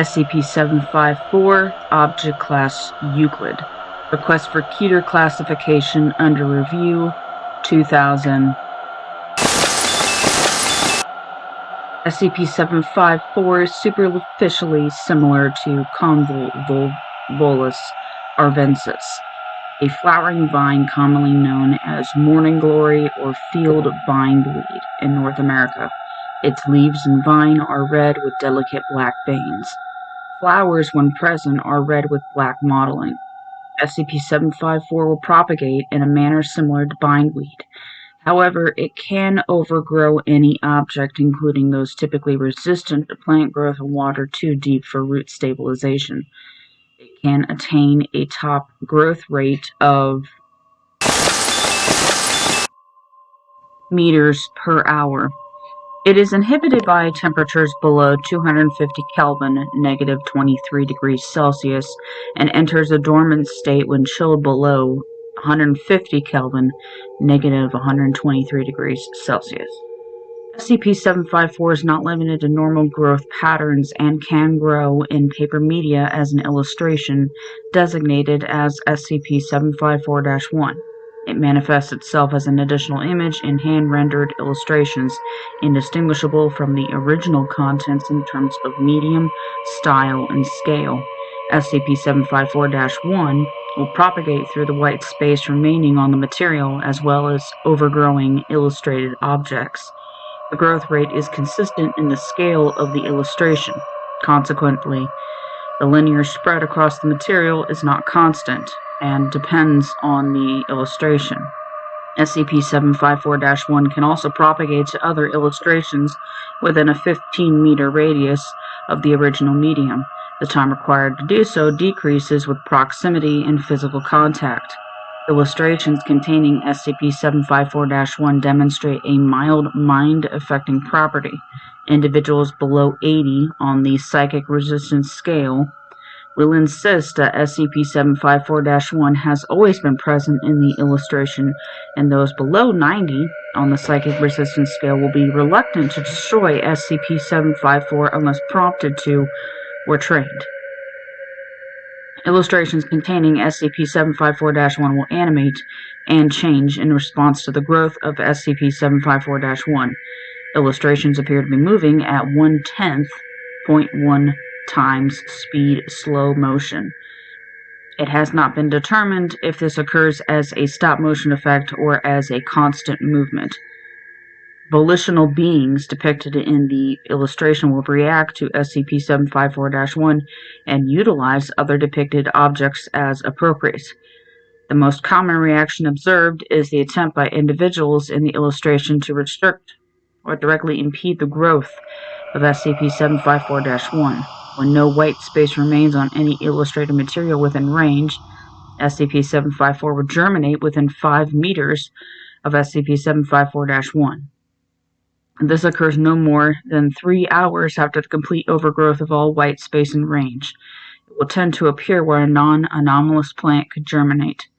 SCP-754, Object Class Euclid. Request for Keter classification under review, 2000. SCP-754 is superficially similar to Convolvulus arvensis, a flowering vine commonly known as morning glory or field bindweed in North America. Its leaves and vine are red with delicate black veins. Flowers, when present, are red with black mottling. SCP-754 will propagate in a manner similar to bindweed. However, it can overgrow any object, including those typically resistant to plant growth and water too deep for root stabilization. It can attain a top growth rate of meters per hour. It is inhibited by temperatures below 250 Kelvin, negative 23 degrees Celsius, and enters a dormant state when chilled below 150 Kelvin, negative 123 degrees Celsius. SCP-754 is not limited to normal growth patterns and can grow in paper media as an illustration, designated as SCP-754-1. It manifests itself as an additional image in hand-rendered illustrations, indistinguishable from the original contents in terms of medium, style, and scale. SCP-754-1 will propagate through the white space remaining on the material, as well as overgrowing illustrated objects. The growth rate is consistent in the scale of the illustration. Consequently, the linear spread across the material is not constant and depends on the illustration. SCP-754-1 can also propagate to other illustrations within a 15-meter radius of the original medium. The time required to do so decreases with proximity and physical contact. Illustrations containing SCP-754-1 demonstrate a mild mind-affecting property. Individuals below 80 on the psychic resistance scale will insist that SCP-754-1 has always been present in the illustration, and those below 90 on the psychic resistance scale will be reluctant to destroy SCP-754 unless prompted to or trained. Illustrations containing SCP-754-1 will animate and change in response to the growth of SCP-754-1. Illustrations appear to be moving at 1/10.1 times speed slow motion. It has not been determined if this occurs as a stop-motion effect or as a constant movement. Volitional beings depicted in the illustration will react to SCP-754-1 and utilize other depicted objects as appropriate. The most common reaction observed is the attempt by individuals in the illustration to restrict or directly impede the growth of SCP-754-1. When no white space remains on any illustrated material within range, SCP-754 will germinate within 5 meters of SCP-754-1. This occurs no more than 3 hours after the complete overgrowth of all white space in range. It will tend to appear where a non-anomalous plant could germinate.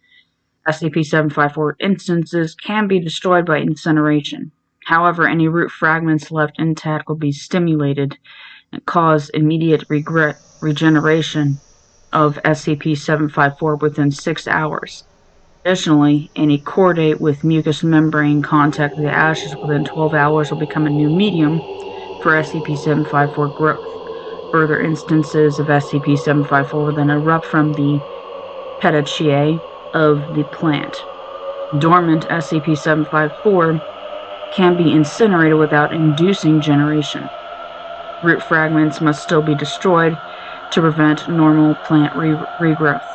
SCP-754 instances can be destroyed by incineration. However, any root fragments left intact will be stimulated and cause immediate regeneration of SCP-754 within 6 hours. Additionally, any chordate with mucous membrane contact with the ashes within 12 hours will become a new medium for SCP-754 growth. Further instances of SCP-754 will then erupt from the petechiae of the plant. Dormant SCP-754 can be incinerated without inducing generation. Root fragments must still be destroyed to prevent normal plant regrowth.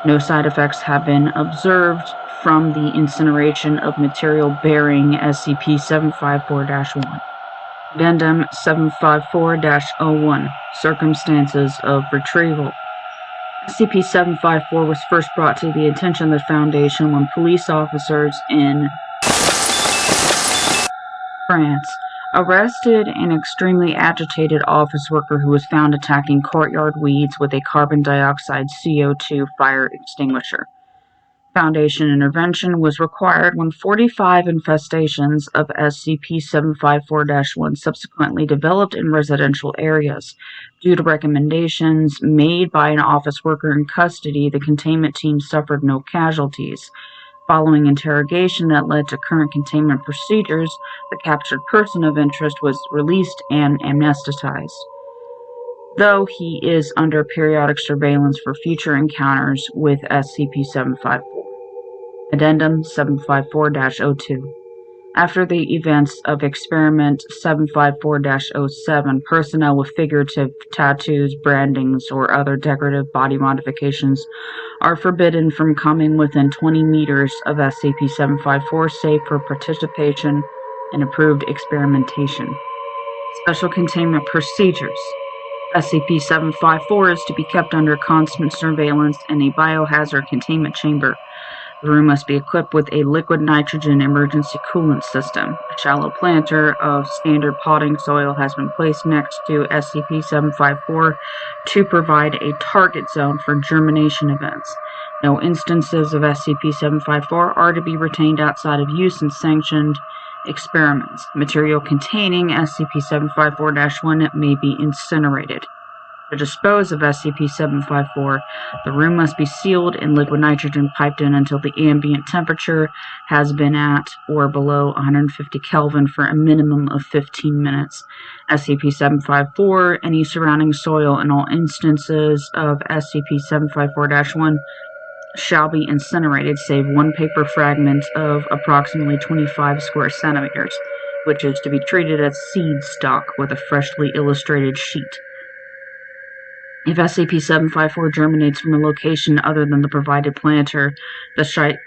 No side effects have been observed from the incineration of material bearing SCP-754-1. Addendum 754-01 Circumstances of Retrieval. SCP-754 was first brought to the attention of the Foundation when police officers in France arrested an extremely agitated office worker who was found attacking courtyard weeds with a carbon dioxide CO2 fire extinguisher. Foundation intervention was required when 45 infestations of SCP-754-1 subsequently developed in residential areas. Due to recommendations made by an office worker in custody, the containment team suffered no casualties. Following interrogation that led to current containment procedures, the captured person of interest was released and amnesticized, though he is under periodic surveillance for future encounters with SCP-754. Addendum 754-02. After the events of Experiment 754-07, personnel with figurative tattoos, brandings, or other decorative body modifications are forbidden from coming within 20 meters of SCP-754 save for participation in approved experimentation. Special containment procedures. SCP-754 is to be kept under constant surveillance in a biohazard containment chamber. The room must be equipped with a liquid nitrogen emergency coolant system. A shallow planter of standard potting soil has been placed next to SCP-754 to provide a target zone for germination events. No instances of SCP-754 are to be retained outside of use in sanctioned experiments. Material containing SCP-754-1 may be incinerated. To dispose of SCP-754, the room must be sealed and liquid nitrogen piped in until the ambient temperature has been at or below 150 Kelvin for a minimum of 15 minutes. SCP-754, any surrounding soil, and all instances of SCP-754-1 shall be incinerated, save one paper fragment of approximately 25 square centimeters, which is to be treated as seed stock with a freshly illustrated sheet. If SCP-754 germinates from a location other than the provided planter, the site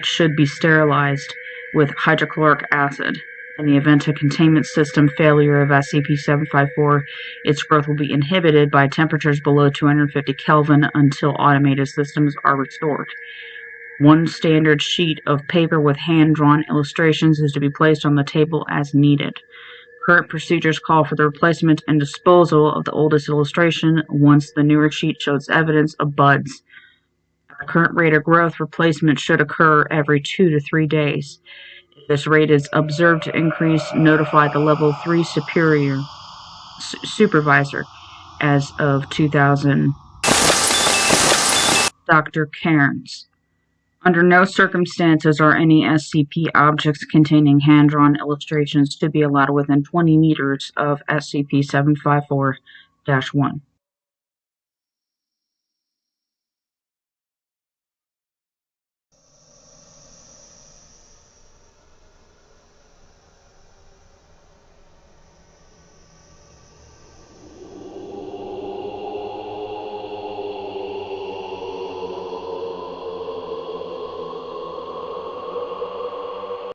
should be sterilized with hydrochloric acid. In the event of containment system failure of SCP-754, its growth will be inhibited by temperatures below 250 Kelvin until automated systems are restored. One standard sheet of paper with hand-drawn illustrations is to be placed on the table as needed. Current procedures call for the replacement and disposal of the oldest illustration once the newer sheet shows evidence of buds. At the current rate of growth, replacement should occur every 2 to 3 days. If this rate is observed to increase, notify the Level 3 supervisor. As of 2000, Dr. Cairns. Under no circumstances are any SCP objects containing hand-drawn illustrations to be allowed within 20 meters of SCP-754-1.